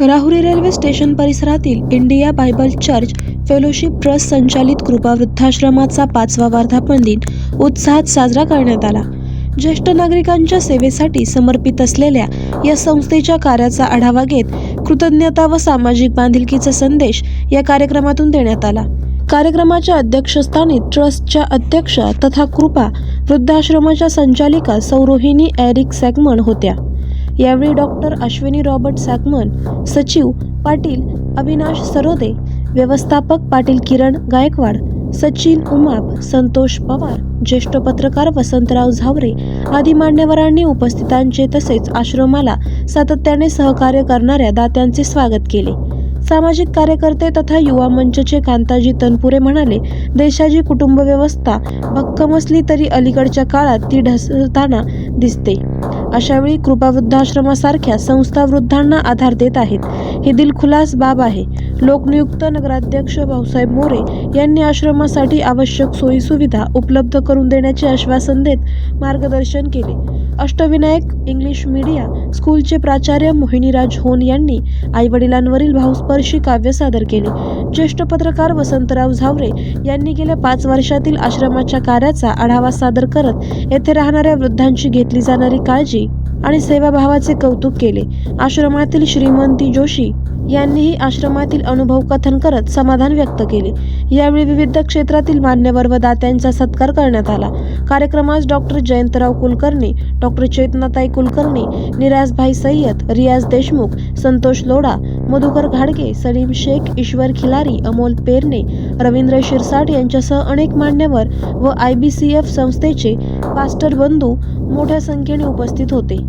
Rahuri railway station परिसरातील India Bible church fellowship trust संचालित कृपा वृद्धाश्रमाचा 5वा वर्धापन दिन उत्साहात साजरा करण्यात आला। ज्येष्ठ नागरिकांच्या सेवेसाठी समर्पित असलेल्या या संस्थेच्या कार्याचा आढावा घेत कृतज्ञता व सामाजिक बांधिलकीचा संदेश या कार्यक्रमातून देण्यात आला। कार्यक्रमाच्या अध्यक्षस्थानी ट्रस्टच्या अध्यक्ष तथा कृपा वृद्धाश्रमाच्या संचालिका सौरोहिणी एरिक सॅगमन होत्या। यावेळी डॉक्टर अश्विनी रॉबर्ट सॅगमन, सचिव पाटील अविनाश सरोदे, व्यवस्थापक पाटील किरण गायकवाड, सचिन उमाप, संतोष पवार, ज्येष्ठ पत्रकार वसंतराव झावरे आदी मान्यवरांनी उपस्थितांचे तसेच आश्रमाला सातत्याने सहकार्य करणाऱ्या दात्यांचे स्वागत केले। सामाजिक कार्यकर्ते तथा युवा मंचचे कांताजी तनपुरे म्हणाले, देशाची कुटुंब व्यवस्था भक्कम असली तरी अलीकडच्या काळात ती ढासळताना दिसते। अशावेळी कृपा वृद्धाश्रमासारख्या संस्था वृद्धांना आधार देत आहेत, ही दिलखुलास बाब आहे। लोकनियुक्त नगराध्यक्ष भाऊसाहेब मोरे यांनी आश्रमासाठी आवश्यक सोयीसुविधा उपलब्ध करून देण्याचे आश्वासन देत मार्गदर्शन केले। अष्टविनायक इंग्लिश मीडिया स्कूलचे प्राचार्य मोहिनीराज होन यांनी आईवडिलांवरील भावस्पर्शी काव्य सादर केले। ज्येष्ठ पत्रकार वसंतराव झावरे यांनी गेल्या 5 वर्षातील आश्रमाच्या कार्याचा आढावा सादर करत येथे राहणाऱ्या वृद्धांची घेतली जाणारी काळजी आणि सेवाभावाचे कौतुक केले। आश्रमातील श्रीमंती जोशी यांनीही आश्रमातील अनुभव कथन करत समाधान व्यक्त केले। यावेळी विविध क्षेत्रातील मान्यवर व दात्यांचा सत्कार करण्यात आला। कार्यक्रमास डॉक्टर जयंतराव कुलकर्णी, डॉक्टर चेतनाताई कुलकर्णी, निराजभाई सय्यद, रियाज देशमुख, संतोष लोढा, मधुकर घाडगे, सलीम शेख, ईश्वर खिलारी, अमोल पेरणे, रवींद्र शिरसाट यांच्यासह अनेक मान्यवर व IBCF संस्थेचे पास्टर बंधू मोठ्या संख्येने उपस्थित होते।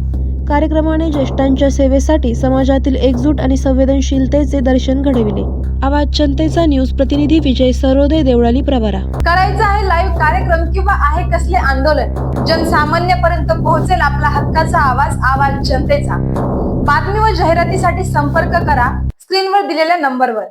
कार्यक्रमाने ज्येष्ठांच्या सेवेसाठी समाजातील एकजूट आणि संवेदनशीलतेचे दर्शन घडविले। आवाज जनतेचा न्यूज प्रतिनिधी विजय सरोदे, देवळाली प्रवरा। करायचा आहे लाईव्ह कार्यक्रम किंवा आहे कसले आंदोलन, जनसामान्यपर्यंत पोहोचेल आपला हक्काचा आवाज, आवाज जनतेचा। बातमी व जाहिरातीसाठी संपर्क करा स्क्रीनवर दिलेल्या नंबरवर।